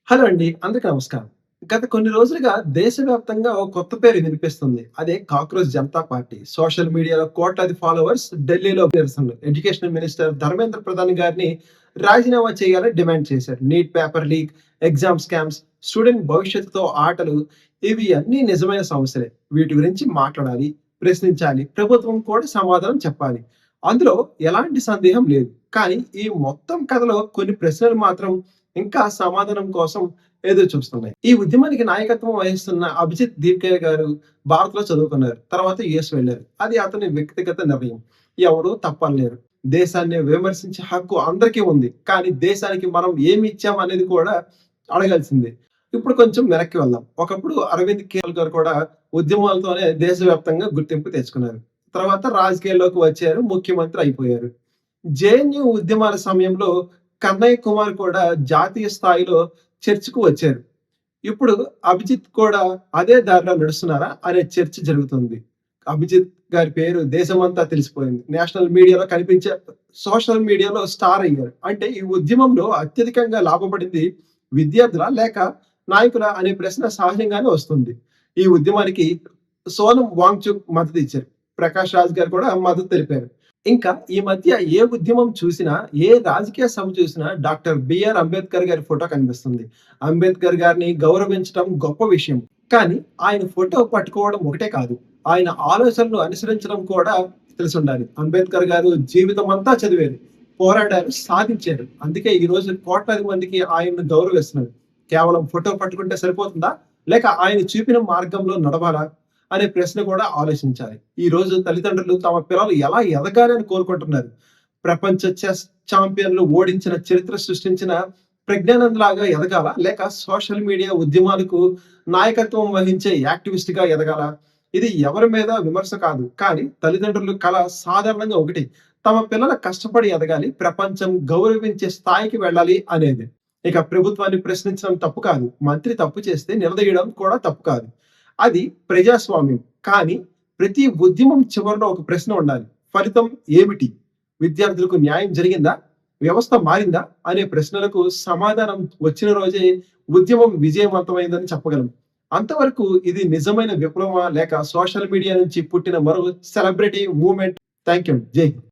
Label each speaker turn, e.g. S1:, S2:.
S1: Hello అండి. అందరికి నమస్కారం. గత కొన్ని రోజులుగా దేశవ్యాప్తంగా ఓ కొత్త పేరు వినిపిస్తుంది. అదే కాక్రోచ్ జనతా పార్టీ. సోషల్ మీడియాలో కోట్లాది ఫాలోవర్స్, ఢిల్లీలో నిరసనలు. ఎడ్యుకేషన్ మినిస్టర్ ధర్మేంద్ర ప్రధాన్ గారిని రాజీనామా చేయాలని డిమాండ్ చేశారు. NEET paper leak, exam scams, student భవిష్యత్తుతో ఆటలు ఇవి అన్నీ నిజమైన సమస్యలే. వీటి గురించి మాట్లాడాలి, ప్రశ్నించాలి. ప్రభుత్వం కూడా సమాధానం చెప్పాలి. అందులో ఎలాంటి సందేహం లేదు. కానీ ఈ మొత్తం కథలో కొన్ని ప్రశ్నలు మాత్రం ఇంకా సమాధానం కోసం ఎదురు చూస్తున్నాయి. ఈ ఉద్యమానికి నాయకత్వం వహిస్తున్న అభిజిత్ దీప్కే గారు భారత్‌లో చదువుకున్నారు. తర్వాత యూఎస్ వెళ్లారు. అది అతని వ్యక్తిగత నిర్ణయం. ఎవరు తప్పనలేరు. దేశాన్ని విమర్శించే హక్కు అందరికీ ఉంది. కానీ దేశానికి మనం ఏమి ఇచ్చాం అనేది కూడా అడగాల్సిందే. ఇప్పుడు కొంచెం వెనక్కి వెళ్దాం. ఒకప్పుడు అరవింద్ కేజ్రీవాల్ గారు కూడా ఉద్యమాలతోనే దేశవ్యాప్తంగా గుర్తింపు తెచ్చుకున్నారు. తర్వాత రాజకీయాల్లోకి వచ్చారు. ముఖ్యమంత్రి అయిపోయారు. జేఎన్‌యూ ఉద్యమాల సమయంలో కన్నయ్య కుమార్ కూడా జాతీయ స్థాయిలో చర్చకు వచ్చారు. ఇప్పుడు అభిజిత్ కూడా అదే దారిలో నడుస్తున్నారా అనే చర్చ జరుగుతుంది. అభిజిత్ గారి పేరు దేశమంతా తెలిసిపోయింది. నేషనల్ మీడియాలో కనిపించే సోషల్ మీడియాలో స్టార్ అయ్యారు. అంటే ఈ ఉద్యమంలో అత్యధికంగా లాభపడింది విద్యార్థులా? లేక నాయకులా? అనే ప్రశ్న సహజంగానే వస్తుంది. ఈ ఉద్యమానికి సోనం వాంగ్‌చుక్ మద్దతు ఇచ్చారు. ప్రకాష్ రాజ్ గారు కూడా మద్దతు తెలిపారు. ఇంకా ఈ మధ్య ఏ ఉద్యమం చూసినా, ఏ రాజకీయ సభ చూసినా డాక్టర్ బిఆర్ అంబేద్కర్ గారి ఫోటో కనిపిస్తుంది. అంబేద్కర్ గారిని గౌరవించడం గొప్ప విషయం. కానీ ఆయన ఫోటో పట్టుకోవడం ఒకటే కాదు. ఆయన ఆలోచనలు అనుసరించడం కూడా తెలిసుండాలి. అంబేద్కర్ గారు జీవితమంతా చదివారు, పోరాడారు, సాధించారు. అందుకే ఈరోజు కోట్లాది మందికి ఆయన్ను గౌరవిస్తున్నారు. కేవలం ఫోటో పట్టుకుంటే సరిపోతుందా? లేక ఆయన చూపిన మార్గంలో నడవాలా? అనే ప్రశ్న కూడా ఆలోచించాలి. ఈ రోజు తల్లిదండ్రులు తమ పిల్లలు ఎలా ఎదగాలని కోరుకుంటున్నారు. ప్రపంచ చెస్ ఛాంపియన్‌లు ఓడించిన చరిత్ర సృష్టించిన ప్రజ్ఞానంద్ లాగా ఎదగాలా? లేక సోషల్ మీడియా ఉద్యమాలకు నాయకత్వం వహించే యాక్టివిస్ట్‌గా ఎదగాలా? ఇది ఎవరి మీద విమర్శ కాదు. కానీ తల్లిదండ్రుల కల సాధారణంగా ఒకటి. తమ పిల్లలు కష్టపడి ఎదగాలి, ప్రపంచం గౌరవించే స్థాయికి వెళ్ళాలి అనేది. ఇక ప్రభుత్వాన్ని ప్రశ్నించడం తప్పు కాదు. మంత్రి తప్పు చేస్తే నిలదీయడం కూడా తప్పు కాదు. అది ప్రజాస్వామ్యం. కానీ ప్రతి ఉద్యమం చివరలో ఒక ప్రశ్న ఉండాలి. ఫలితం ఏమిటి? విద్యార్థులకు న్యాయం జరిగిందా? వ్యవస్థ మారిందా? అనే ప్రశ్నలకు సమాధానం వచ్చిన రోజే ఉద్యమం విజయవంతమైందని చెప్పగలం. అంతవరకు ఇది నిజమైన విప్లవమా? లేక సోషల్ మీడియా నుంచి పుట్టిన మరో సెలబ్రిటీ మూవ్‌మెంట్? Thank you. జై హింద్.